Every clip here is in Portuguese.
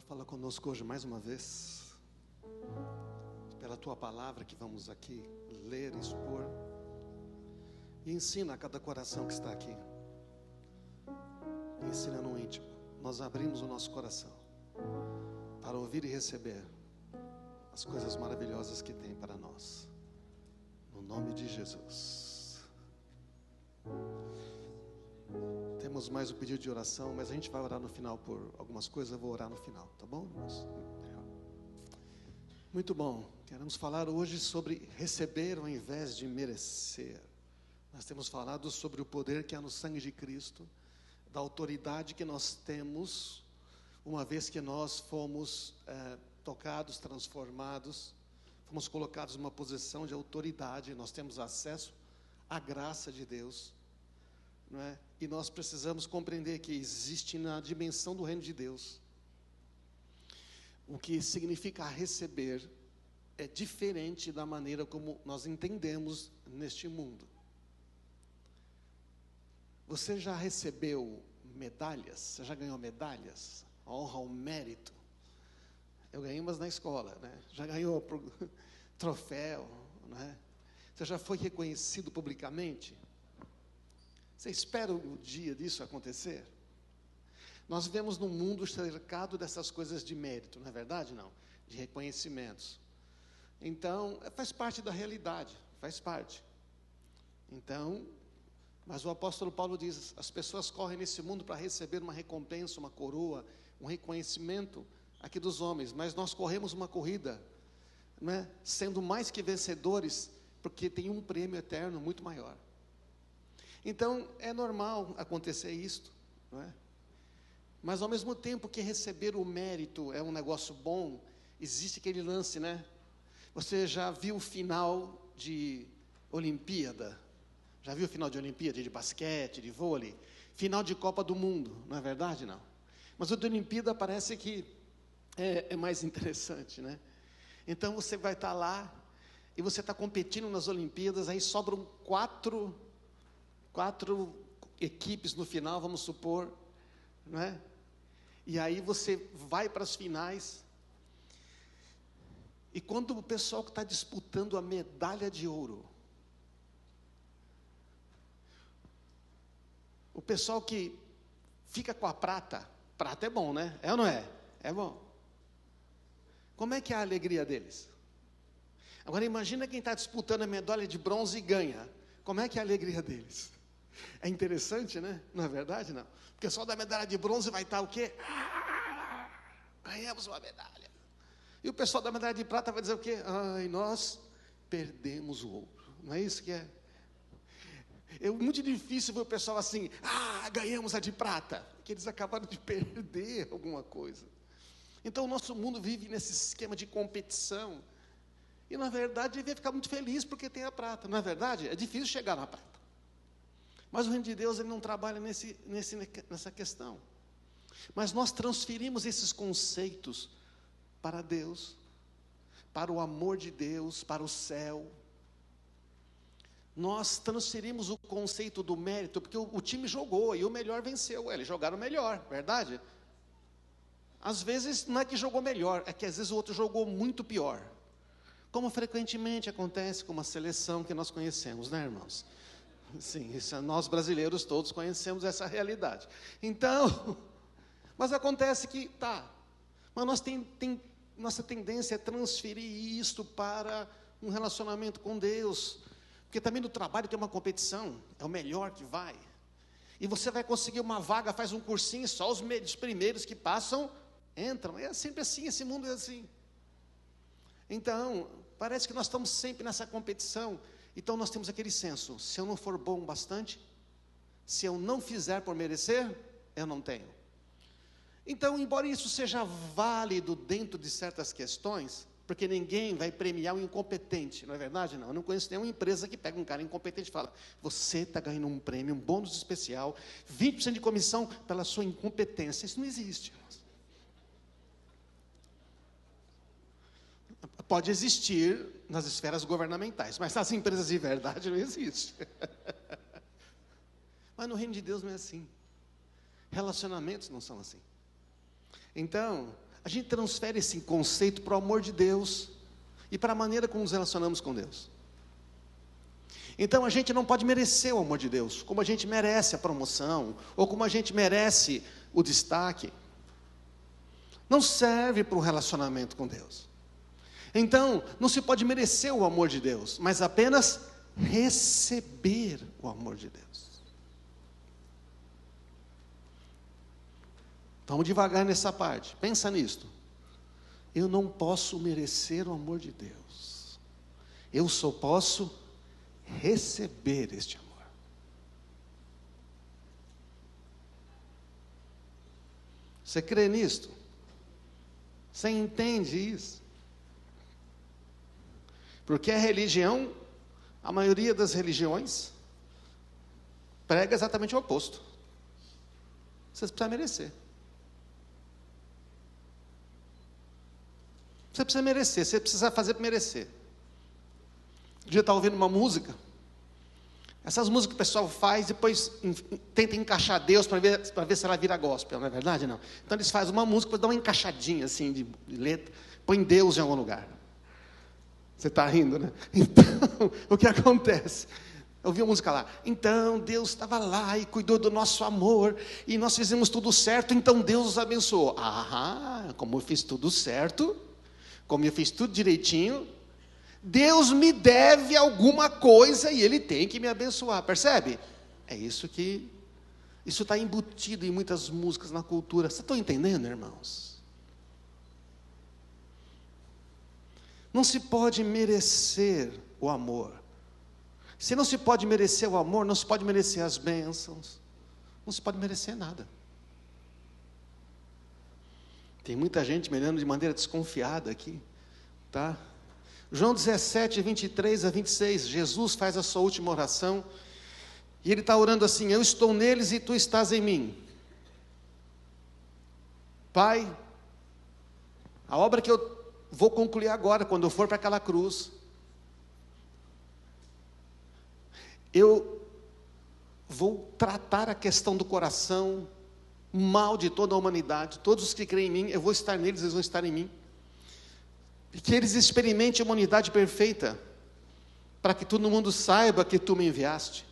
fala conosco hoje mais uma vez, pela Tua palavra que vamos aqui ler, expor, e ensina a cada coração que está aqui, e ensina no íntimo. Nós abrimos o nosso coração para ouvir e receber as coisas maravilhosas que tem para nós, no nome de Jesus. Temos mais um pedido de oração, mas a gente vai orar no final por algumas coisas. Eu vou orar no final, tá bom, irmãos? Muito bom. Queremos falar hoje sobre receber ao invés de merecer. Nós temos falado sobre o poder que há no sangue de Cristo, da autoridade que nós temos, uma vez que nós fomos tocados, transformados, fomos colocados numa posição de autoridade. Nós temos acesso à graça de Deus, não é? E nós precisamos compreender que existe na dimensão do reino de Deus, o que significa receber é diferente da maneira como nós entendemos neste mundo. Você já recebeu medalhas? Você já ganhou medalhas? A honra, o mérito? Eu ganhei umas na escola, né? Já ganhou troféu, né? Você já foi reconhecido publicamente? Você espera o dia disso acontecer? Nós vivemos num mundo cercado dessas coisas de mérito, não é verdade? Não, de reconhecimentos. Então, faz parte da realidade, faz parte. Então, mas o apóstolo Paulo diz, as pessoas correm nesse mundo para receber uma recompensa, uma coroa, um reconhecimento aqui dos homens, mas nós corremos uma corrida, né, sendo mais que vencedores, porque tem um prêmio eterno muito maior. Então, é normal acontecer isto, não é? Mas ao mesmo tempo que receber o mérito é um negócio bom, existe aquele lance, né? Você já viu o final de Olimpíada? Já viu o final de Olimpíada, de basquete, de vôlei? Final de Copa do Mundo, não é verdade? Não. Mas o de Olimpíada parece que é mais interessante, né? Então você vai estar lá, e você está competindo nas Olimpíadas, aí sobram quatro equipes no final, vamos supor, não é? E aí você vai para as finais, e quando o pessoal que está disputando a medalha de ouro, o pessoal que fica com a prata é bom, né? É ou não é? É bom. Como é que é a alegria deles? Agora imagina quem está disputando a medalha de bronze e ganha. Como é que é a alegria deles? É interessante, né? Não é verdade, não? Porque só da medalha de bronze vai estar o quê? Ganhamos uma medalha. E o pessoal da medalha de prata vai dizer o quê? Ai, nós perdemos o ouro. Não é isso que é? É muito difícil ver o pessoal assim, ganhamos a de prata, porque eles acabaram de perder alguma coisa. Então o nosso mundo vive nesse esquema de competição, e na verdade devia ficar muito feliz porque tem a prata, não é verdade? É difícil chegar na prata, mas o reino de Deus ele não trabalha nessa questão, mas nós transferimos esses conceitos para Deus, para o amor de Deus, para o céu. Nós transferimos o conceito do mérito, porque o time jogou e o melhor venceu. Eles jogaram melhor, verdade? Às vezes não é que jogou melhor, é que às vezes o outro jogou muito pior, como frequentemente acontece com uma seleção que nós conhecemos, né, irmãos? Sim, nós brasileiros todos conhecemos essa realidade. Então, mas acontece que, mas nossa tendência é transferir isto para um relacionamento com Deus, porque também no trabalho tem uma competição, é o melhor que vai, e você vai conseguir uma vaga, faz um cursinho, só os primeiros que passam, entram, é sempre assim, esse mundo é assim. Então, parece que nós estamos sempre nessa competição, então nós temos aquele senso, se eu não for bom bastante, se eu não fizer por merecer, eu não tenho. Então, embora isso seja válido dentro de certas questões, porque ninguém vai premiar um incompetente, não é verdade? Não, eu não conheço nenhuma empresa que pega um cara incompetente e fala, você está ganhando um prêmio, um bônus especial, 20% de comissão pela sua incompetência. Isso não existe, irmãos. Pode existir nas esferas governamentais, mas nas empresas de verdade não existe. Mas no reino de Deus não é assim. Relacionamentos não são assim. Então, a gente transfere esse conceito para o amor de Deus e para a maneira como nos relacionamos com Deus. Então a gente não pode merecer o amor de Deus, como a gente merece a promoção, ou como a gente merece o destaque. Não serve para um relacionamento com Deus. Então, não se pode merecer o amor de Deus, mas apenas receber o amor de Deus. Vamos devagar nessa parte, pensa nisto. Eu não posso merecer o amor de Deus, eu só posso receber este amor. Você crê nisto? Você entende isso? Porque a religião, a maioria das religiões, prega exatamente o oposto. Você precisa merecer. Você precisa merecer, você precisa fazer para merecer. Um dia eu estava ouvindo uma música, essas músicas que o pessoal faz, depois tenta encaixar Deus para ver se ela vira gospel, não é verdade? Não. Então eles fazem uma música, depois dão uma encaixadinha assim de letra, põe Deus em algum lugar. Você está rindo, né? Então, o que acontece? Eu ouvi a música lá, então Deus estava lá e cuidou do nosso amor, e nós fizemos tudo certo, então Deus nos abençoou. Ah, como eu fiz tudo certo, como eu fiz tudo direitinho, Deus me deve alguma coisa e Ele tem que me abençoar, percebe? É isso que, isso está embutido em muitas músicas na cultura. Vocês estão entendendo, irmãos? Não se pode merecer o amor. Se não se pode merecer o amor, não se pode merecer as bênçãos, não se pode merecer nada. Tem muita gente me olhando de maneira desconfiada aqui, tá? João 17, 23 a 26, Jesus faz a sua última oração, e ele está orando assim: eu estou neles e tu estás em mim. Pai, a obra que eu vou concluir agora, quando eu for para aquela cruz, eu vou tratar a questão do coração, mal de toda a humanidade, todos os que creem em mim, eu vou estar neles, eles vão estar em mim, e que eles experimentem uma unidade perfeita, para que todo mundo saiba que tu me enviaste.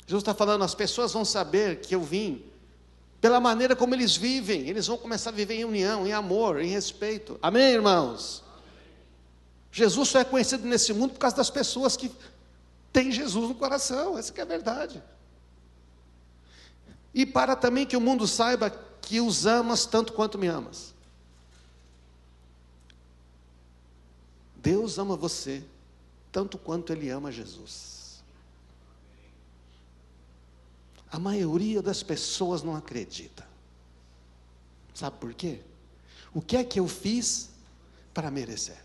Jesus está falando, as pessoas vão saber que eu vim, pela maneira como eles vivem, eles vão começar a viver em união, em amor, em respeito. Amém, irmãos? Jesus só é conhecido nesse mundo por causa das pessoas que têm Jesus no coração, essa que é a verdade. E para também que o mundo saiba que os amas tanto quanto me amas. Deus ama você tanto quanto Ele ama Jesus. A maioria das pessoas não acredita. Sabe por quê? O que é que eu fiz para merecer?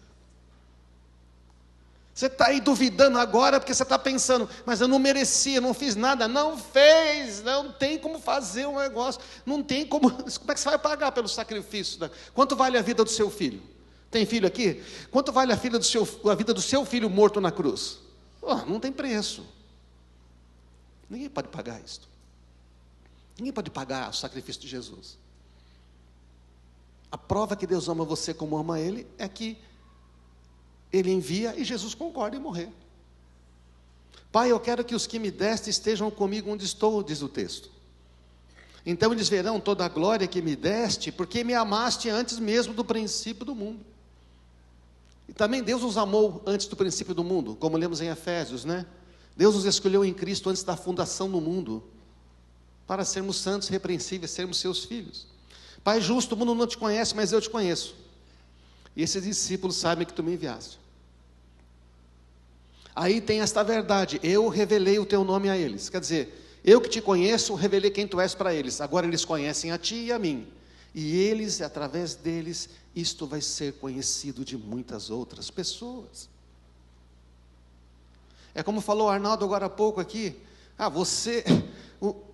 Você está aí duvidando agora porque você está pensando, mas eu não merecia, não fiz nada. Não fez, não tem como fazer um negócio, não tem como é que você vai pagar pelo sacrifício? Quanto vale a vida do seu filho? Tem filho aqui? Quanto vale a vida do seu filho morto na cruz? Não tem preço. Ninguém pode pagar isso. Ninguém pode pagar o sacrifício de Jesus. A prova que Deus ama você como ama Ele é que Ele envia e Jesus concorda em morrer. Pai, eu quero que os que me deste estejam comigo onde estou, diz o texto. Então eles verão toda a glória que me deste, porque me amaste antes mesmo do princípio do mundo. E também Deus nos amou antes do princípio do mundo, como lemos em Efésios, né? Deus nos escolheu em Cristo antes da fundação do mundo, para sermos santos, repreensíveis, sermos seus filhos. Pai justo, o mundo não te conhece, mas eu te conheço. E esses discípulos sabem que tu me enviaste. Aí tem esta verdade, eu revelei o teu nome a eles. Quer dizer, eu que te conheço, revelei quem tu és para eles. Agora eles conhecem a ti e a mim. E eles, através deles, isto vai ser conhecido de muitas outras pessoas. É como falou Arnaldo agora há pouco aqui.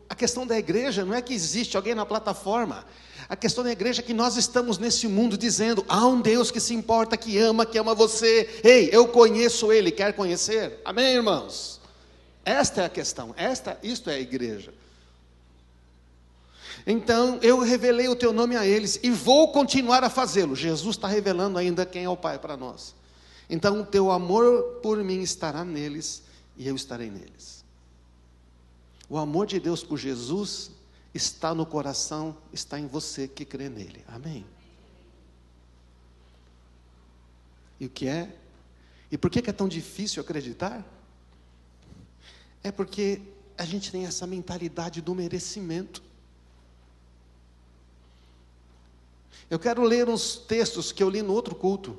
A questão da igreja não é que existe alguém na plataforma. A questão da igreja é que nós estamos nesse mundo dizendo, há um Deus que se importa, que ama você. Ei, eu conheço Ele, quer conhecer? Amém, irmãos? Esta é a questão, isto é a igreja. Então eu revelei o teu nome a eles e vou continuar a fazê-lo. Jesus está revelando ainda quem é o Pai para nós. Então o teu amor por mim estará neles e eu estarei neles. O amor de Deus por Jesus está no coração, está em você que crê nele. Amém? E o que é? E por que é tão difícil acreditar? É porque a gente tem essa mentalidade do merecimento. Eu quero ler uns textos que eu li no outro culto,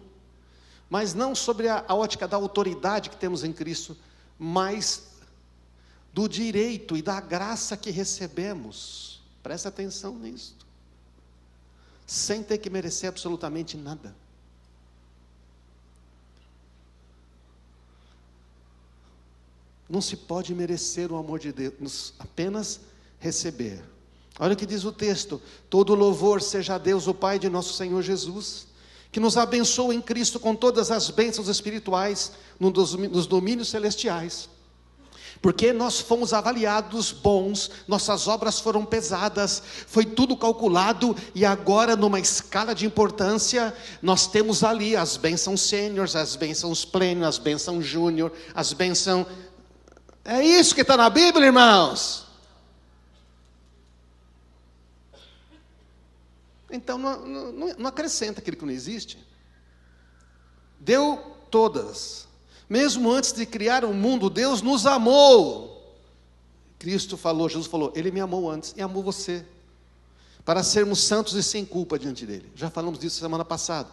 mas não sobre a ótica da autoridade que temos em Cristo, mas do direito e da graça que recebemos. Presta atenção nisso. Sem ter que merecer absolutamente nada. Não se pode merecer o amor de Deus, apenas receber. Olha o que diz o texto: todo louvor seja a Deus, o Pai de nosso Senhor Jesus, que nos abençoa em Cristo com todas as bênçãos espirituais nos domínios celestiais. Porque nós fomos avaliados bons, nossas obras foram pesadas, foi tudo calculado, e agora numa escala de importância, nós temos ali as bênçãos sêniores, as bênçãos plênios, as bênçãos júnior, as bênçãos... É isso que está na Bíblia, irmãos. Então não acrescenta aquilo que não existe. Deu todas. Mesmo antes de criar o mundo, Deus nos amou. Cristo falou, Jesus falou, Ele me amou antes e amou você, para sermos santos e sem culpa diante dEle. Já falamos disso semana passada.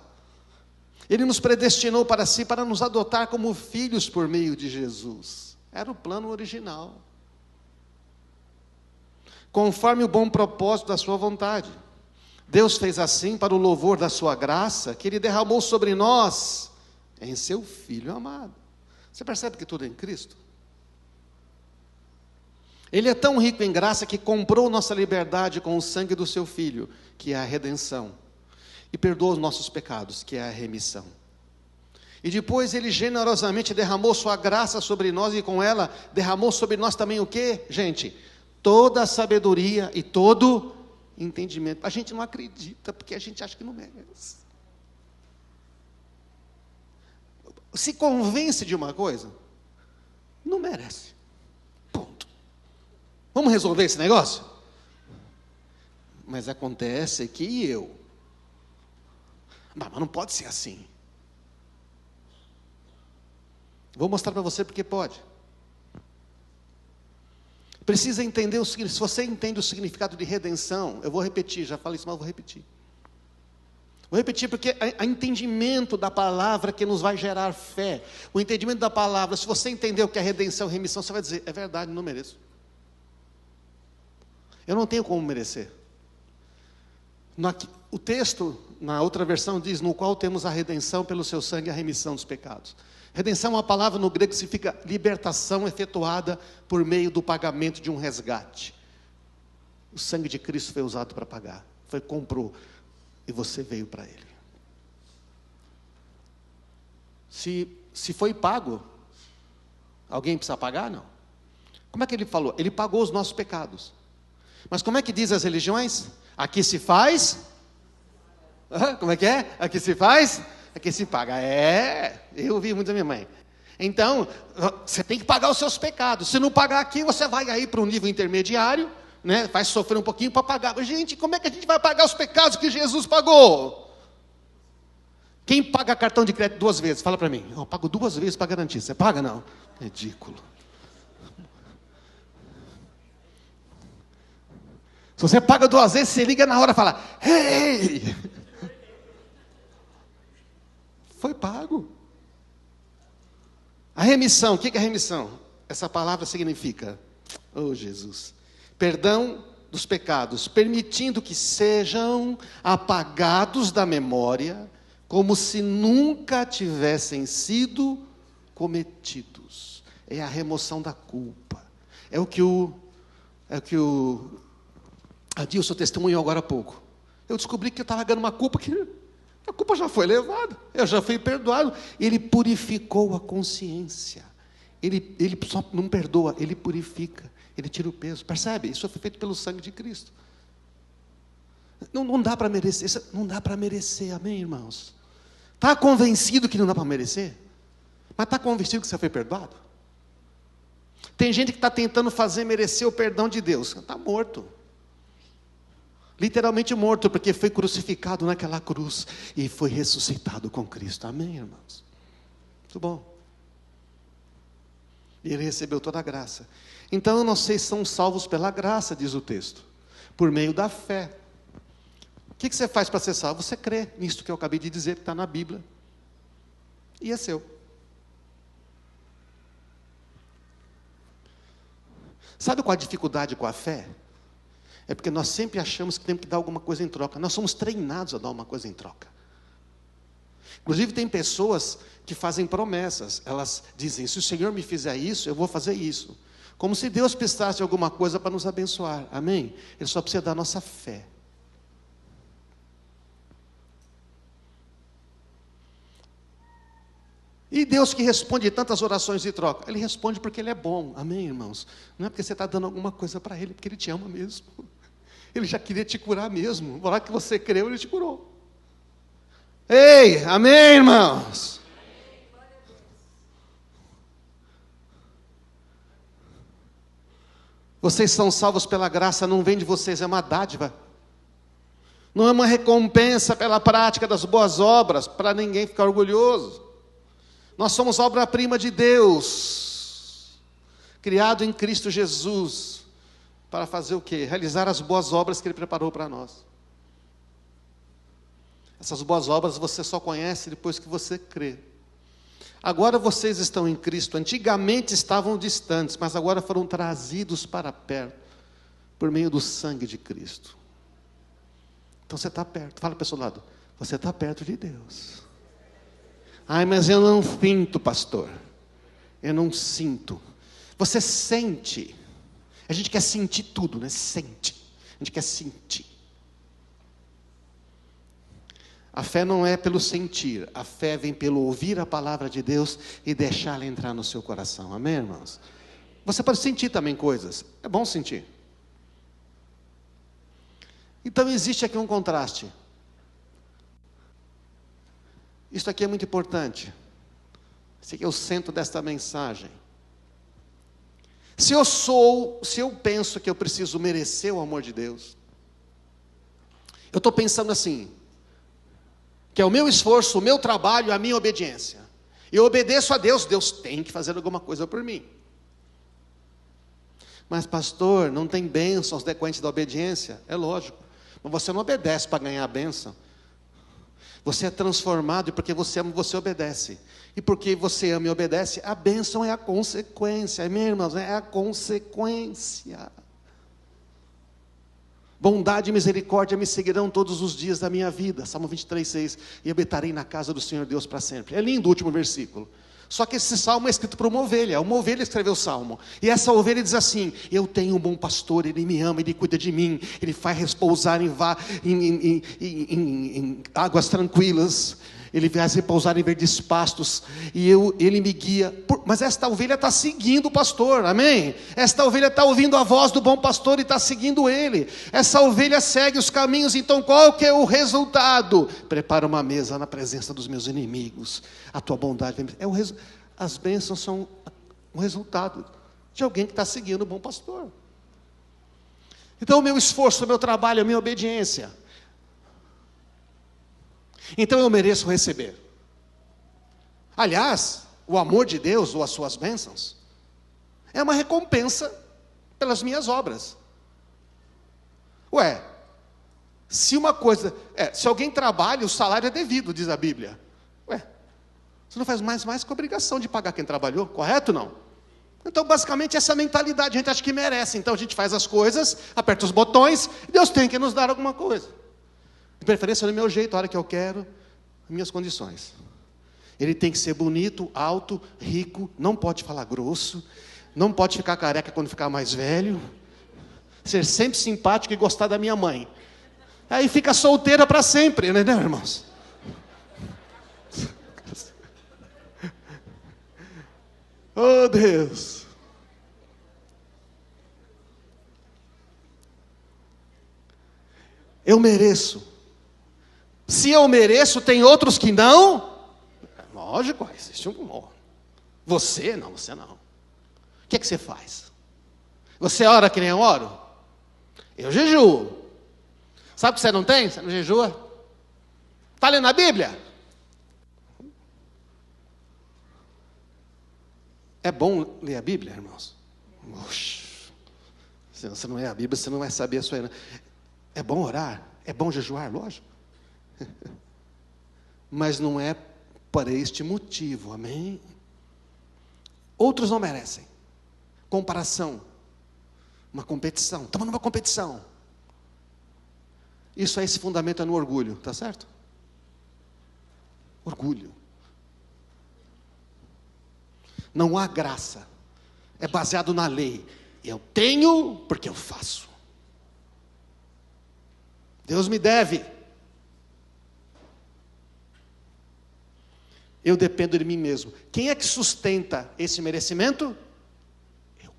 Ele nos predestinou para si, para nos adotar como filhos por meio de Jesus. Era o plano original. Conforme o bom propósito da sua vontade. Deus fez assim para o louvor da sua graça, que Ele derramou sobre nós, em seu Filho amado. Você percebe que tudo é em Cristo? Ele é tão rico em graça que comprou nossa liberdade com o sangue do seu Filho, que é a redenção, e perdoou os nossos pecados, que é a remissão. E depois Ele generosamente derramou sua graça sobre nós, e com ela derramou sobre nós também o quê, gente? Toda a sabedoria e todo entendimento. A gente não acredita, porque a gente acha que não merece. Se convence de uma coisa, não merece. Ponto. Vamos resolver esse negócio? Mas acontece que mas não pode ser assim. Vou mostrar para você porque pode. Precisa entender o significado. Se você entende o significado de redenção, eu vou repetir, já falei isso, mas vou repetir. Vou repetir porque é entendimento da palavra que nos vai gerar fé. O entendimento da palavra, se você entender o que é redenção e remissão, você vai dizer, é verdade, não mereço. Eu não tenho como merecer. O texto, na outra versão, diz, no qual temos a redenção pelo seu sangue e a remissão dos pecados. Redenção é uma palavra no grego que significa libertação efetuada por meio do pagamento de um resgate. O sangue de Cristo foi usado para pagar. Comprou. E você veio para Ele. Se foi pago, alguém precisa pagar? Não. Como é que Ele falou? Ele pagou os nossos pecados. Mas como é que diz as religiões? Aqui se faz... Como é que é? Aqui se faz... Aqui se paga. Eu ouvi muito da minha mãe. Então, você tem que pagar os seus pecados. Se não pagar aqui, você vai aí para um nível intermediário, né? Vai sofrer um pouquinho para pagar. Mas, gente, como é que a gente vai pagar os pecados que Jesus pagou? Quem paga cartão de crédito 2 vezes? Fala para mim. Eu pago 2 vezes para garantir. Você paga? Não. Ridículo. Se você paga 2 vezes, você liga na hora e fala, ei! Foi pago. A remissão, o que é a remissão? Essa palavra significa, oh Jesus, perdão dos pecados, permitindo que sejam apagados da memória, como se nunca tivessem sido cometidos. É a remoção da culpa. É o que o Adilson testemunhou agora há pouco. Eu descobri que eu estava ganhando uma culpa que a culpa já foi levada, eu já fui perdoado. Ele purificou a consciência. Ele só não perdoa, Ele purifica, Ele tira o peso. Percebe? Isso foi feito pelo sangue de Cristo. Não dá para merecer, não dá para merecer, amém, irmãos? Está convencido que não dá para merecer? Mas está convencido que você foi perdoado? Tem gente que está tentando fazer merecer o perdão de Deus. Está morto. Literalmente morto, porque foi crucificado naquela cruz e foi ressuscitado com Cristo. Amém, irmãos? Muito bom. E ele recebeu toda a graça. Então, vocês são salvos pela graça, diz o texto, por meio da fé. O que você faz para ser salvo? Você crê nisso que eu acabei de dizer, que está na Bíblia. E é seu. Sabe qual a dificuldade com a fé? É porque nós sempre achamos que temos que dar alguma coisa em troca. Nós somos treinados a dar uma coisa em troca. Inclusive tem pessoas que fazem promessas. Elas dizem, se o Senhor me fizer isso, eu vou fazer isso. Como se Deus precisasse de alguma coisa para nos abençoar. Amém? Ele só precisa da nossa fé. E Deus que responde tantas orações de troca, Ele responde porque Ele é bom, amém, irmãos? Não é porque você está dando alguma coisa para Ele, porque Ele te ama mesmo. Ele já queria te curar mesmo. Na hora que você creu, Ele te curou. Ei, amém, irmãos? Vocês são salvos pela graça, não vem de vocês, é uma dádiva. Não é uma recompensa pela prática das boas obras, para ninguém ficar orgulhoso. Nós somos obra-prima de Deus, criado em Cristo Jesus, para fazer o quê? Realizar as boas obras que Ele preparou para nós. Essas boas obras você só conhece depois que você crê. Agora vocês estão em Cristo, antigamente estavam distantes, mas agora foram trazidos para perto, por meio do sangue de Cristo. Então você está perto, fala para o seu lado, você está perto de Deus. Ai, mas eu não sinto, pastor. Eu não sinto. Você sente. A gente quer sentir tudo, né? Sente. A gente quer sentir. A fé não é pelo sentir. A fé vem pelo ouvir a palavra de Deus e deixá-la entrar no seu coração. Amém, irmãos? Você pode sentir também coisas. É bom sentir. Então existe aqui um contraste. Isso aqui é muito importante. Esse aqui é o centro desta mensagem. Se eu penso que eu preciso merecer o amor de Deus, eu estou pensando assim, que é o meu esforço, o meu trabalho, a minha obediência. Eu obedeço a Deus, Deus tem que fazer alguma coisa por mim. Mas pastor, não tem bênçãos decorrentes da obediência? É lógico, mas você não obedece para ganhar a bênção. Você é transformado e porque você ama, você obedece. E porque você ama e obedece, a bênção é a consequência. Amém, irmãos? É a consequência. Bondade e misericórdia me seguirão todos os dias da minha vida. Salmo 23:6. E habitarei na casa do Senhor Deus para sempre. É lindo o último versículo. Só que esse salmo é escrito por uma ovelha escreveu o salmo, e essa ovelha diz assim, eu tenho um bom pastor, ele me ama, ele cuida de mim, ele faz repousar em águas tranquilas, ele faz repousar em verdes pastos, e ele me guia, mas esta ovelha está seguindo o pastor, amém? Esta ovelha está ouvindo a voz do bom pastor e está seguindo ele, essa ovelha segue os caminhos, então qual que é o resultado? Prepara uma mesa na presença dos meus inimigos, a tua bondade, as bênçãos são um resultado de alguém que está seguindo o bom pastor. Então o meu esforço, o meu trabalho, a minha obediência, então eu mereço receber. Aliás, o amor de Deus ou as suas bênçãos é uma recompensa pelas minhas obras. Ué, se alguém trabalha, o salário é devido, diz a Bíblia. Ué, você não faz mais que obrigação de pagar quem trabalhou, correto ou não? Então basicamente essa mentalidade, a gente acha que merece, então a gente faz as coisas, aperta os botões, e Deus tem que nos dar alguma coisa. De preferência do meu jeito, a hora que eu quero, minhas condições. Ele tem que ser bonito, alto, rico, não pode falar grosso, não pode ficar careca quando ficar mais velho, ser sempre simpático e gostar da minha mãe. Aí fica solteira para sempre, né, irmãos? Oh Deus! Eu mereço. Se eu mereço, tem outros que não? Lógico, existe um. Você não. O que é que você faz? Você ora que nem eu oro? Eu jejuo. Sabe o que você não tem? Você não jejua? Está lendo a Bíblia? É bom ler a Bíblia, irmãos? Oxe, se você não é a Bíblia, você não vai saber a sua. É bom orar? É bom jejuar, lógico. Mas não é para este motivo, amém? Outros não merecem. Comparação. Uma competição. Estamos numa competição. Isso aí se fundamenta no orgulho, tá certo? Orgulho. Não há graça. É baseado na lei. Eu tenho porque eu faço. Deus me deve. Eu dependo de mim mesmo. Quem é que sustenta esse merecimento? Eu.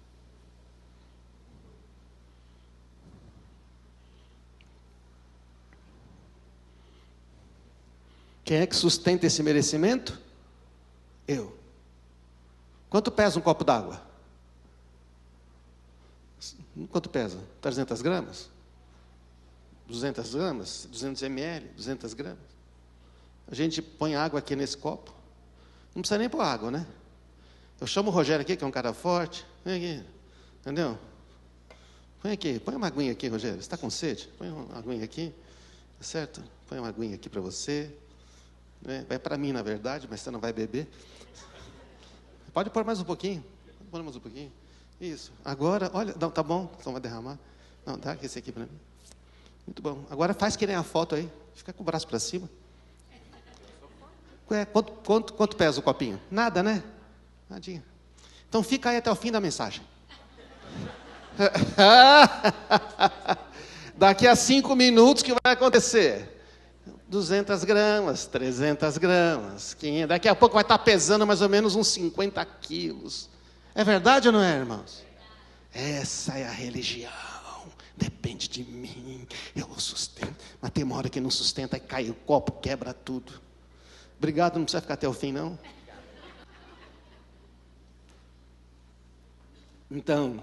Quem é que sustenta esse merecimento? Eu. Quanto pesa um copo d'água? Quanto pesa? 300 gramas? 200 gramas? 200 ml? 200 gramas? A gente põe água aqui nesse copo. Não precisa nem pôr água, né? Eu chamo o Rogério aqui, que é um cara forte. Vem aqui. Entendeu? Põe aqui. Põe uma aguinha aqui, Rogério. Você está com sede? Põe uma aguinha aqui. Tá certo? Põe uma aguinha aqui para você. Vai para mim, na verdade, mas você não vai beber. Pode pôr mais um pouquinho. Pôr mais um pouquinho. Isso. Agora, olha, não, tá bom, então vai derramar. Não, dá esse aqui para mim. Muito bom. Agora faz que nem a foto aí. Fica com o braço para cima. Quanto pesa o copinho? Nada, né? Nadinha. Então fica aí até o fim da mensagem. Daqui a 5 minutos, o que vai acontecer? 200 gramas, 300 gramas, 500. Daqui a pouco vai estar pesando mais ou menos uns 50 quilos. É verdade ou não é, irmãos? Essa é a religião. Depende de mim. Eu sustento. Mas tem uma hora que não sustenta, aí cai o copo, quebra tudo. Obrigado, não precisa ficar até o fim, não. Então,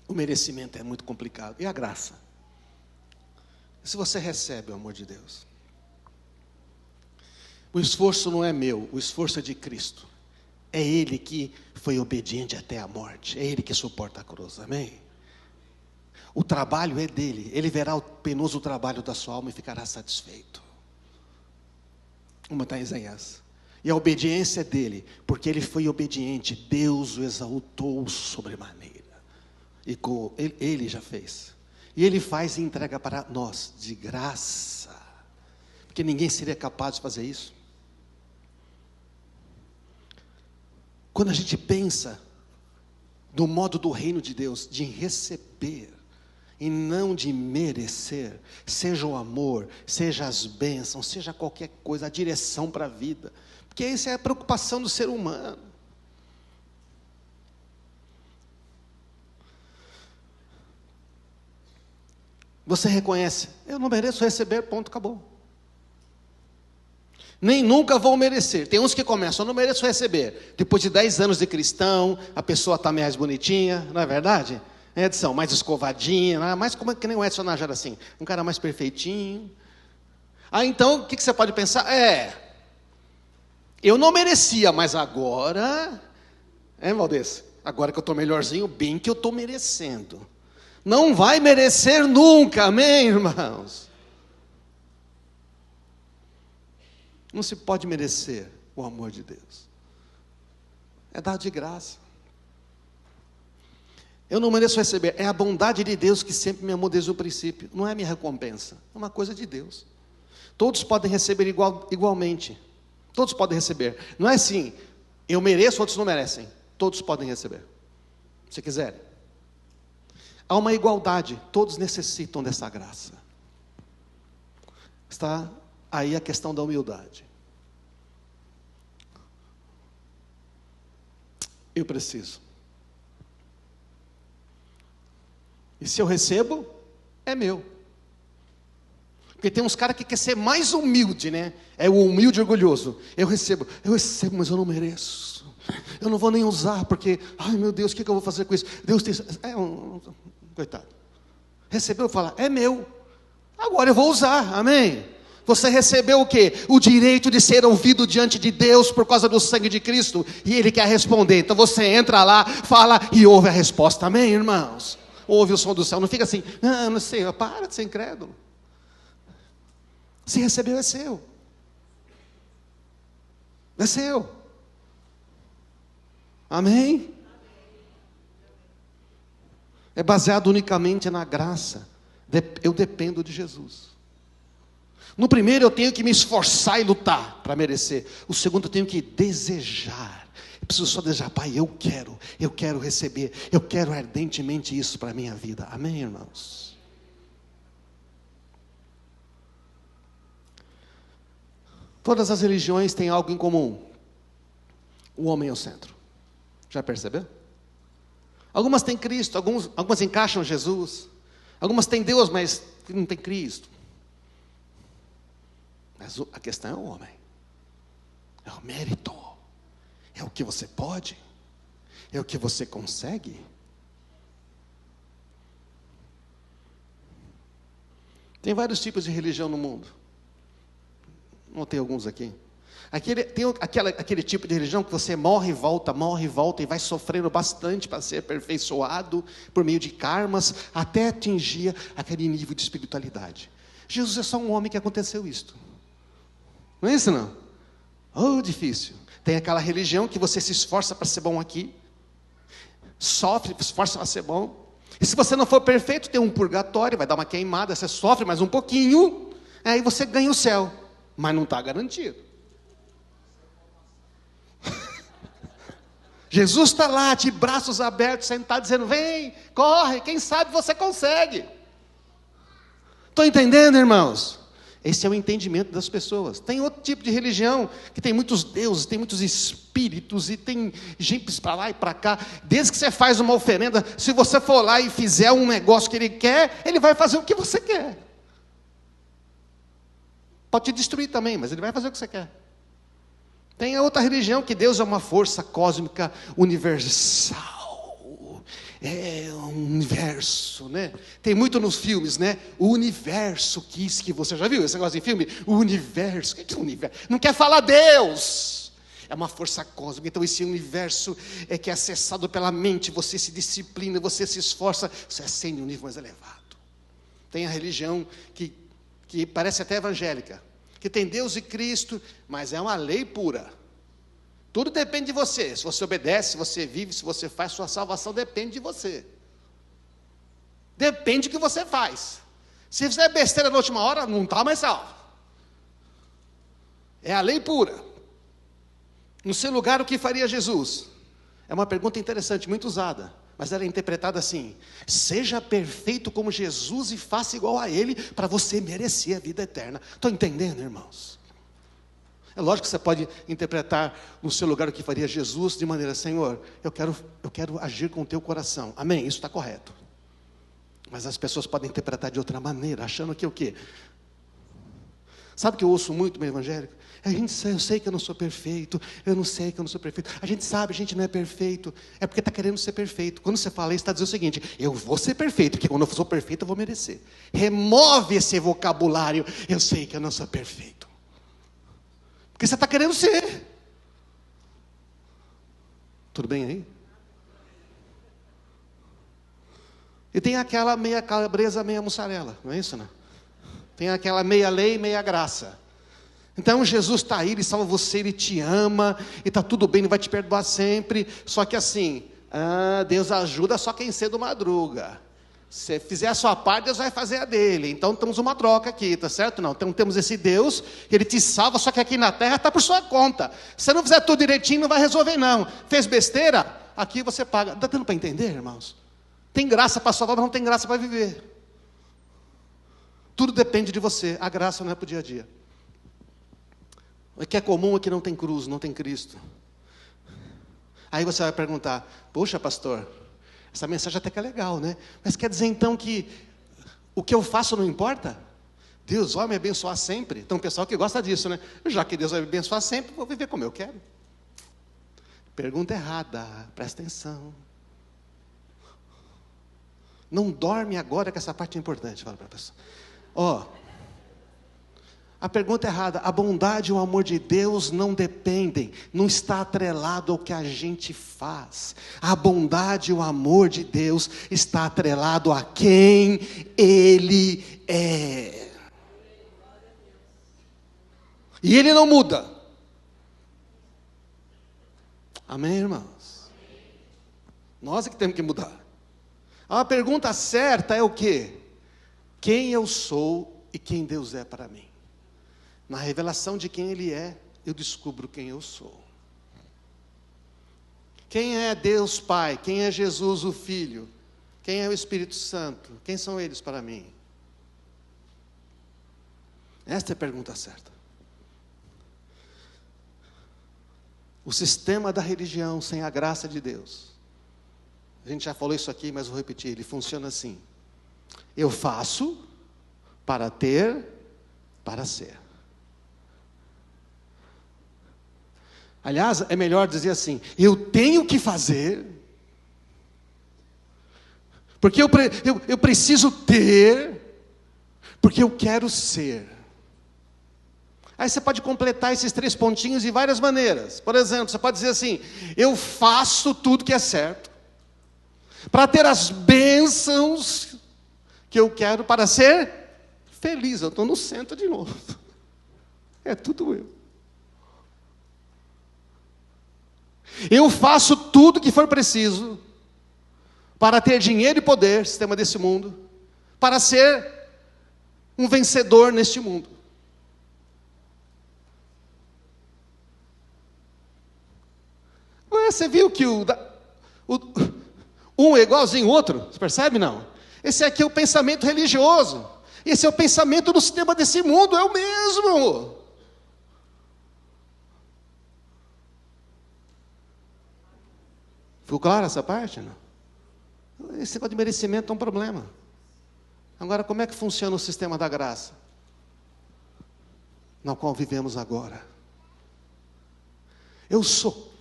o merecimento é muito complicado. E a graça? Se você recebe o amor de Deus, o esforço não é meu, o esforço é de Cristo. É Ele que foi obediente até a morte. É Ele que suporta a cruz, amém? O trabalho é dele. Ele verá o penoso trabalho da sua alma e ficará satisfeito. Uma está em Isaías. E a obediência é dele, porque ele foi obediente. Deus o exaltou sobremaneira. E ele já fez. E ele faz e entrega para nós, de graça. Porque ninguém seria capaz de fazer isso. Quando a gente pensa do modo do reino de Deus, de receber, e não de merecer, seja o amor, seja as bênçãos, seja qualquer coisa, a direção para a vida, porque essa é a preocupação do ser humano. Você reconhece, eu não mereço receber, ponto, acabou. Nem nunca vou merecer. Tem uns que começam, eu não mereço receber. Depois de 10 anos de cristão, a pessoa está mais bonitinha, não é verdade? Edson, mais escovadinha, mais como que nem o Edson Nájera assim, um cara mais perfeitinho. Então, o que você pode pensar? Eu não merecia, mas agora, Valdez? Agora que eu estou melhorzinho, bem que eu estou merecendo. Não vai merecer nunca, amém, irmãos? Não se pode merecer o amor de Deus. É dado de graça. Eu não mereço receber. É a bondade de Deus que sempre me amou desde o princípio. Não é minha recompensa. É uma coisa de Deus. Todos podem receber igualmente. Todos podem receber. Não é assim, eu mereço, outros não merecem. Todos podem receber. Se quiserem. Há uma igualdade. Todos necessitam dessa graça. Está aí a questão da humildade. Eu preciso. E se eu recebo, é meu. Porque tem uns caras que querem ser mais humilde, né? É o humilde e orgulhoso. Eu recebo, mas eu não mereço. Eu não vou nem usar, porque, ai meu Deus, o que eu vou fazer com isso? Deus tem... coitado. Recebeu e fala, é meu. Agora eu vou usar, amém? Você recebeu o quê? O direito de ser ouvido diante de Deus por causa do sangue de Cristo. E Ele quer responder. Então você entra lá, fala e ouve a resposta, amém, irmãos? Ouve o som do céu, não fica assim, não sei, para de ser incrédulo. Se recebeu, é seu. É seu. Amém? É baseado unicamente na graça. Eu dependo de Jesus. No primeiro eu tenho que me esforçar e lutar para merecer. O segundo eu tenho que desejar. Eu preciso só desejar, Pai, eu quero receber. Eu quero ardentemente isso para a minha vida. Amém, irmãos? Todas as religiões têm algo em comum. O homem é o centro. Já percebeu? Algumas têm Cristo, algumas encaixam Jesus. Algumas têm Deus, mas não tem Cristo. Mas a questão é o homem. É o mérito. É o que você pode. É o que você consegue. Tem vários tipos de religião no mundo. Notei alguns aqui. Tem aquele tipo de religião que você morre e volta e vai sofrendo bastante para ser aperfeiçoado por meio de karmas, até atingir aquele nível de espiritualidade. Jesus é só um homem que aconteceu isto. Não é isso não? Oh, difícil. Tem aquela religião que você se esforça para ser bom aqui, sofre, esforça para ser bom, e se você não for perfeito, tem um purgatório, vai dar uma queimada, você sofre mais um pouquinho, aí você ganha o céu. Mas não está garantido. Jesus está lá, de braços abertos, sentado, dizendo, vem, corre, quem sabe você consegue. Estão entendendo, irmãos? Esse é o entendimento das pessoas. Tem outro tipo de religião, que tem muitos deuses, tem muitos espíritos, e tem gente para lá e para cá. Desde que você faz uma oferenda, se você for lá e fizer um negócio que ele quer, ele vai fazer o que você quer. Pode te destruir também, mas ele vai fazer o que você quer. Tem a outra religião que Deus é uma força cósmica universal. É um universo, né? Tem muito nos filmes, né? O universo quis que você... Já viu esse negócio de filme? O universo. O que é o universo? Não quer falar Deus. É uma força cósmica. Então esse universo é que é acessado pela mente. Você se disciplina, você se esforça. Você ascende um nível mais elevado. Tem a religião que parece até evangélica, que tem Deus e Cristo, mas é uma lei pura. Tudo depende de você. Se você obedece, se você vive, se você faz, sua salvação depende de você. Depende do que você faz. Se fizer besteira na última hora, não está mais salvo. É a lei pura. No seu lugar, o que faria Jesus? É uma pergunta interessante, muito usada. Mas ela é interpretada assim: seja perfeito como Jesus e faça igual a Ele, para você merecer a vida eterna. Estão entendendo, irmãos? É lógico que você pode interpretar no seu lugar o que faria Jesus de maneira, Senhor, eu quero agir com o teu coração. Amém, isso está correto. Mas as pessoas podem interpretar de outra maneira, achando que o quê? Sabe o que eu ouço muito no evangélico? Eu sei que eu não sou perfeito, eu não sei que eu não sou perfeito. A gente sabe, a gente não é perfeito. É porque está querendo ser perfeito. Quando você fala isso, está dizendo o seguinte: eu vou ser perfeito, porque quando eu sou perfeito, eu vou merecer. Remove esse vocabulário, eu sei que eu não sou perfeito. Porque você está querendo ser. Tudo bem aí? E tem aquela meia calabresa, meia mussarela, não é isso, né? Tem aquela meia lei, meia graça. Então Jesus está aí, Ele salva você, Ele te ama, e está tudo bem, Ele vai te perdoar sempre. Só que assim, Deus ajuda só quem cedo madruga. Se fizer a sua parte, Deus vai fazer a dele. Então temos uma troca aqui, tá certo? Não, então temos esse Deus, que Ele te salva, só que aqui na terra está por sua conta. Se você não fizer tudo direitinho, não vai resolver não. Fez besteira? Aqui você paga. Está dando para entender, irmãos? Tem graça para salvar, mas não tem graça para viver. Tudo depende de você, a graça não é para o dia a dia. O que é comum é que não tem cruz, não tem Cristo. Aí você vai perguntar: poxa pastor, essa mensagem até que é legal, né? Mas quer dizer então que O que eu faço não importa? Deus vai me abençoar sempre. Então, o pessoal que gosta disso, né? Já que Deus vai me abençoar sempre, vou viver como eu quero. Pergunta errada, presta atenção. Não dorme agora, que essa parte é importante. Fala para a pessoa. A pergunta errada: a bondade e o amor de Deus não dependem, não está atrelado ao que a gente faz. A bondade e o amor de Deus está atrelado a quem Ele é. E Ele não muda. Amém, irmãos? Nós é que temos que mudar. A pergunta certa é o quê? Quem eu sou e quem Deus é para mim. Na revelação de quem Ele é, eu descubro quem eu sou. Quem é Deus Pai? Quem é Jesus o Filho? Quem é o Espírito Santo? Quem são eles para mim? Esta é a pergunta certa. O sistema da religião sem a graça de Deus. A gente já falou isso aqui, mas vou repetir. Ele funciona assim: eu faço para ter, para ser. Aliás, é melhor dizer assim: eu tenho que fazer, porque eu preciso ter, porque eu quero ser. Aí você pode completar esses 3 pontinhos de várias maneiras. Por exemplo, você pode dizer assim: eu faço tudo que é certo, para ter as bênçãos que eu quero, para ser feliz. Eu estou no centro de novo. É tudo eu. Eu faço tudo que for preciso para ter dinheiro e poder, sistema desse mundo, para ser um vencedor neste mundo. Você viu que um é igualzinho ao outro? Você percebe, não? Esse aqui é o pensamento religioso. Esse é o pensamento do sistema desse mundo, é o mesmo. Ficou claro essa parte? Não? Esse negócio de merecimento é um problema. Agora, como é que funciona o sistema da graça? No qual vivemos agora. Eu sou.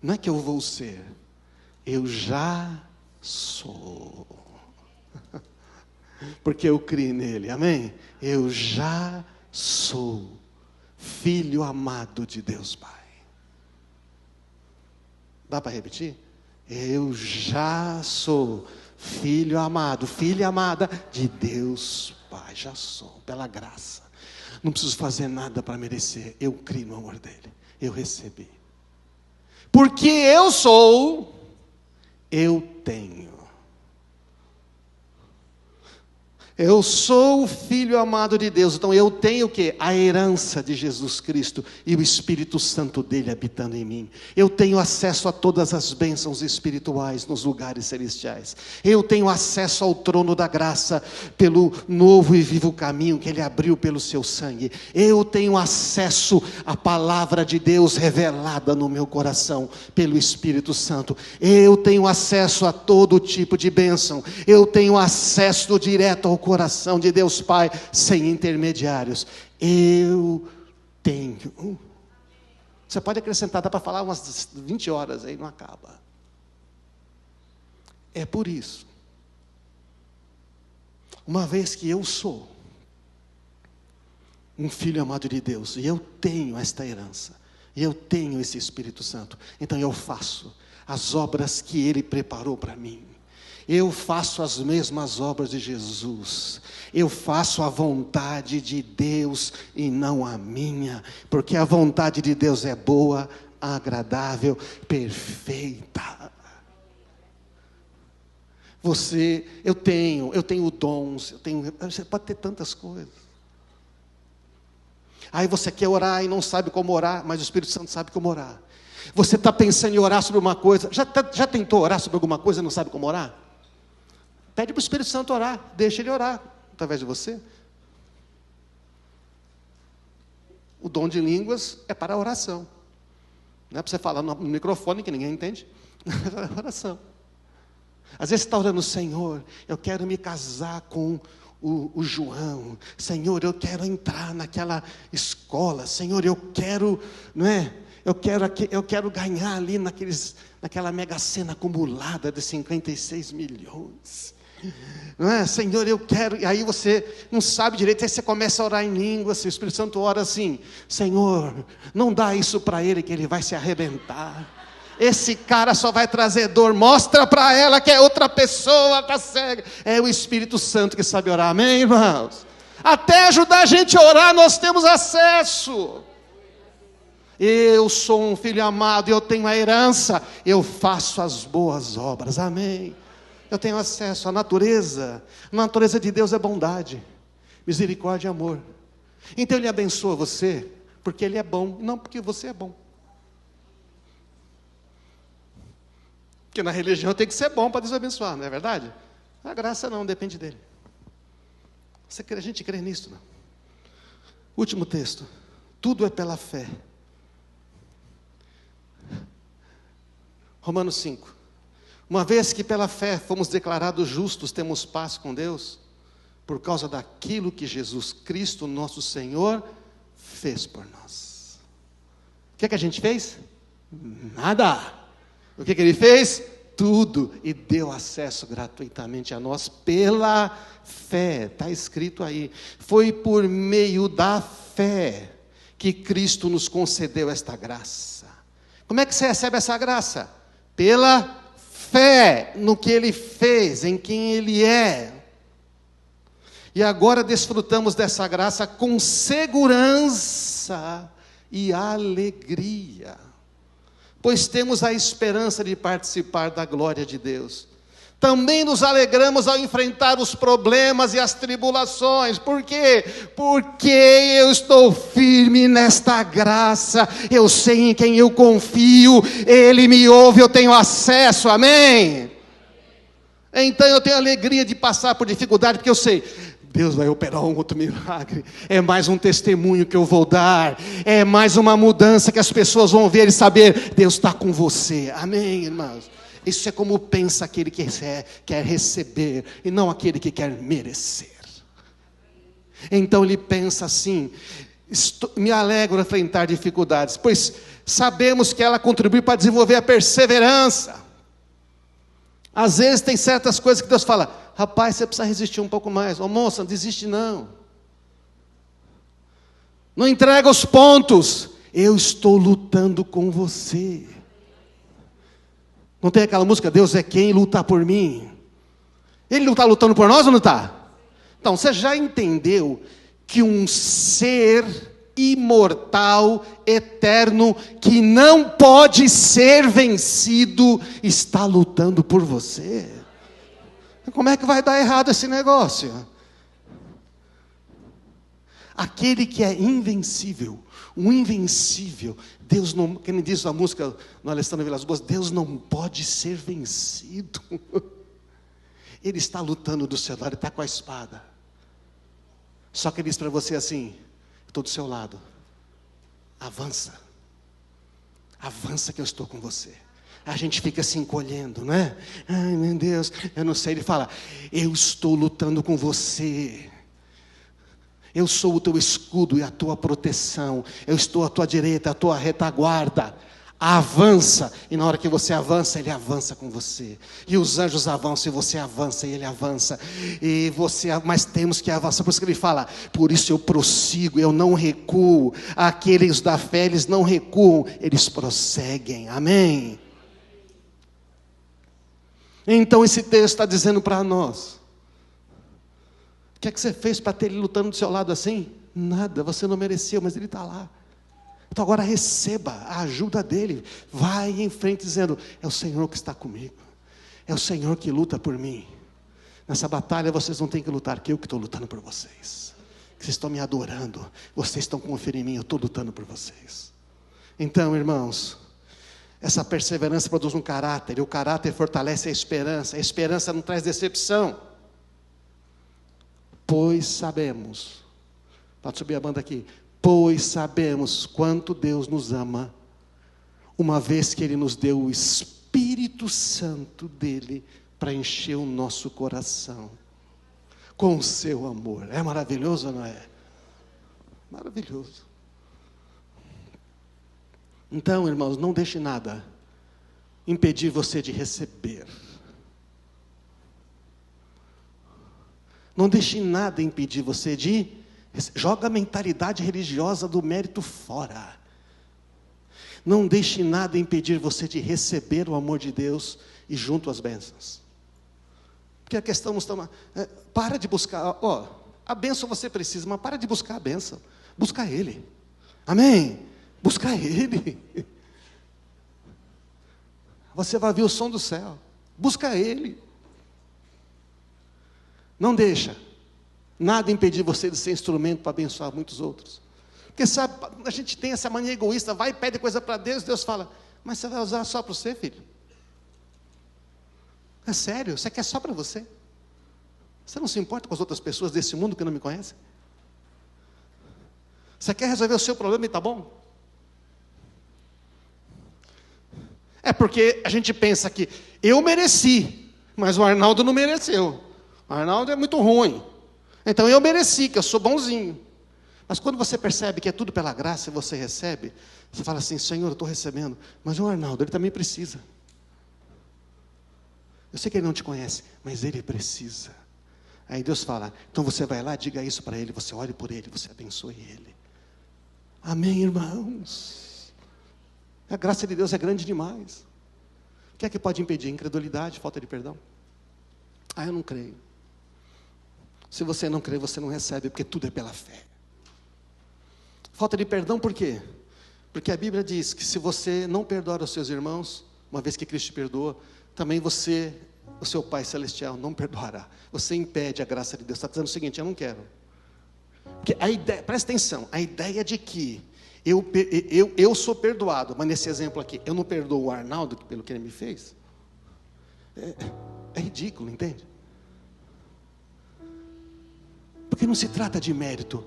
Não é que eu vou ser. Eu já sou. Porque eu criei nele, amém? Eu já sou filho amado de Deus Pai. Dá para repetir? Eu já sou filho amado, filha amada de Deus Pai. Já sou, pela graça. Não preciso fazer nada para merecer. Eu criei no amor dele. Eu recebi. Porque eu sou, eu tenho. Eu sou o filho amado de Deus, então eu tenho o quê? A herança de Jesus Cristo e o Espírito Santo dele habitando em mim. Eu tenho acesso a todas as bênçãos espirituais nos lugares celestiais. Eu tenho acesso ao trono da graça pelo novo e vivo caminho que ele abriu pelo seu sangue. Eu tenho acesso à palavra de Deus revelada no meu coração pelo Espírito Santo. Eu tenho acesso a todo tipo de bênção. Eu tenho acesso direto ao coração de Deus Pai, sem intermediários. Eu tenho. Você pode acrescentar, dá para falar umas 20 horas aí, não acaba. É por isso, uma vez que eu sou um filho amado de Deus, e eu tenho esta herança, e eu tenho esse Espírito Santo, então eu faço as obras que ele preparou para mim. Eu faço as mesmas obras de Jesus. Eu faço a vontade de Deus e não a minha, porque a vontade de Deus é boa, agradável, perfeita. Eu tenho dons, você pode ter tantas coisas. Aí você quer orar e não sabe como orar, mas o Espírito Santo sabe como orar. Você está pensando em orar sobre uma coisa, já tentou orar sobre alguma coisa e não sabe como orar? Pede para o Espírito Santo orar, deixa ele orar, através de você. O dom de línguas é para a oração. Não é para você falar no microfone que ninguém entende. É para a oração. Às vezes você está orando, Senhor, eu quero me casar com o João. Senhor, eu quero entrar naquela escola. Senhor, eu quero, não é? Eu quero ganhar ali naquela mega sena acumulada de 56 milhões. Não é? Senhor, eu quero. E aí você não sabe direito, aí você começa a orar em línguas. O Espírito Santo ora assim: Senhor, não dá isso para ele que ele vai se arrebentar. Esse cara só vai trazer dor. Mostra para ela que é outra pessoa, está cega. É o Espírito Santo que sabe orar, amém, irmãos? Até ajudar a gente a orar, nós temos acesso. Eu sou um filho amado, eu tenho a herança, eu faço as boas obras, amém? Eu tenho acesso à natureza. A natureza de Deus é bondade, misericórdia e amor. Então Ele abençoa você porque Ele é bom, não porque você é bom. Porque na religião tem que ser bom para Deus abençoar, não é verdade? A graça não, depende dele. A gente crê nisso, não? Último texto. Tudo é pela fé. Romanos 5. Uma vez que pela fé fomos declarados justos, temos paz com Deus, por causa daquilo que Jesus Cristo, nosso Senhor, fez por nós. O que a gente fez? Nada. O que Ele fez? Tudo. E deu acesso gratuitamente a nós pela fé. Está escrito aí. Foi por meio da fé que Cristo nos concedeu esta graça. Como é que você recebe essa graça? Pela fé no que Ele fez, em quem Ele é. E agora desfrutamos dessa graça com segurança e alegria, pois temos a esperança de participar da glória de Deus. Também nos alegramos ao enfrentar os problemas e as tribulações. Por quê? Porque eu estou firme nesta graça. Eu sei em quem eu confio. Ele me ouve, eu tenho acesso. Amém? Então eu tenho alegria de passar por dificuldade, porque eu sei, Deus vai operar um outro milagre. É mais um testemunho que eu vou dar. É mais uma mudança que as pessoas vão ver e saber, Deus está com você. Amém, irmãos? Isso é como pensa aquele que quer receber, e não aquele que quer merecer. Então ele pensa assim: me alegro a enfrentar dificuldades, pois sabemos que ela contribui para desenvolver a perseverança. Às vezes tem certas coisas que Deus fala: rapaz, você precisa resistir um pouco mais. Ô moça, não desiste não. Não entrega os pontos. Eu estou lutando com você. Não tem aquela música, Deus é quem luta por mim? Ele não está lutando por nós ou não está? Então, você já entendeu que um ser imortal, eterno, que não pode ser vencido, está lutando por você? Como é que vai dar errado esse negócio? Aquele que é invencível, o invencível, Deus não, quem diz a música no Alessandro Vilas Boas, Deus não pode ser vencido. Ele está lutando do seu lado, ele está com a espada. Só que ele diz para você assim: estou do seu lado, avança, avança que eu estou com você. A gente fica se encolhendo, não é? Ai meu Deus, eu não sei. Ele fala: eu estou lutando com você. Eu sou o teu escudo e a tua proteção. Eu estou à tua direita, à tua retaguarda. Avança. E na hora que você avança, Ele avança com você. E os anjos avançam e você avança e Ele avança. Mas temos que avançar. Por isso que Ele fala: por isso eu prossigo, eu não recuo. Aqueles da fé, eles não recuam, eles prosseguem. Amém? Então esse texto está dizendo para nós: o que é que você fez para ter Ele lutando do seu lado assim? Nada, você não mereceu, mas Ele está lá. Então agora receba a ajuda dEle. Vai em frente dizendo: é o Senhor que está comigo. É o Senhor que luta por mim. Nessa batalha vocês não têm que lutar, que eu que estou lutando por vocês. Vocês estão me adorando, vocês estão confiando em mim, eu estou lutando por vocês. Então, irmãos, essa perseverança produz um caráter, e o caráter fortalece a esperança não traz decepção. Pois sabemos, pode subir a banda aqui, pois sabemos quanto Deus nos ama, uma vez que Ele nos deu o Espírito Santo dEle para encher o nosso coração com o seu amor. É maravilhoso ou não é? Maravilhoso. Então, irmãos, não deixe nada impedir você de receber. Não deixe nada impedir você de... Joga a mentalidade religiosa do mérito fora. Não deixe nada impedir você de receber o amor de Deus e junto às bênçãos. Porque a questão está... para de buscar... a bênção você precisa, mas para de buscar a bênção. Busca Ele. Amém? Busca Ele. Você vai ver o som do céu. Busca Ele. Não deixa nada impedir você de ser instrumento para abençoar muitos outros. Porque sabe, a gente tem essa mania egoísta, vai e pede coisa para Deus, Deus fala, mas você vai usar só para você, filho? É sério, você quer só para você? Você não se importa com as outras pessoas desse mundo que não me conhecem? Você quer resolver o seu problema e está bom? É porque a gente pensa que eu mereci, mas o Arnaldo não mereceu. O Arnaldo é muito ruim. Então eu mereci, que eu sou bonzinho. Mas quando você percebe que é tudo pela graça e você recebe, você fala assim, Senhor, eu estou recebendo, mas o Arnaldo, ele também precisa. Eu sei que ele não te conhece, mas ele precisa. Aí Deus fala, então você vai lá, diga isso para ele, você ore por ele, você abençoe ele. Amém, irmãos? A graça de Deus é grande demais. O que é que pode impedir? Incredulidade, falta de perdão? Eu não creio. Se você não crê, você não recebe, porque tudo é pela fé. Falta de perdão por quê? Porque a Bíblia diz que se você não perdoar os seus irmãos, uma vez que Cristo te perdoa, também você, o seu Pai Celestial, não perdoará. Você impede a graça de Deus. Está dizendo o seguinte, eu não quero. Porque a ideia, presta atenção, a ideia de que eu sou perdoado, mas nesse exemplo aqui, eu não perdoo o Arnaldo pelo que ele me fez, é ridículo, entende? Porque não se trata de mérito.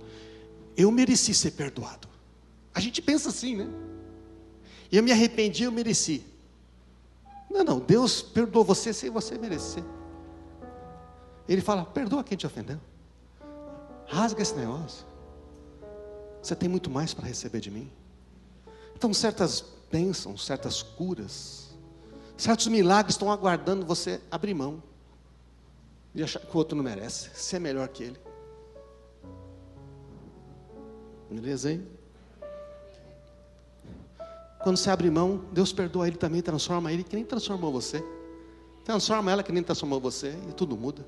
Eu mereci ser perdoado. A gente pensa assim, né? E eu me arrependi, eu mereci. Não, Deus perdoou você sem você merecer. Ele fala, perdoa quem te ofendeu. Rasga esse negócio. Você tem muito mais para receber de mim. Então certas bênçãos, certas curas, certos milagres estão aguardando você abrir mão. E achar que o outro não merece, ser melhor que ele. Beleza, hein? Quando você abre mão, Deus perdoa ele também, transforma ele que nem transformou você. Transforma ela que nem transformou você e tudo muda.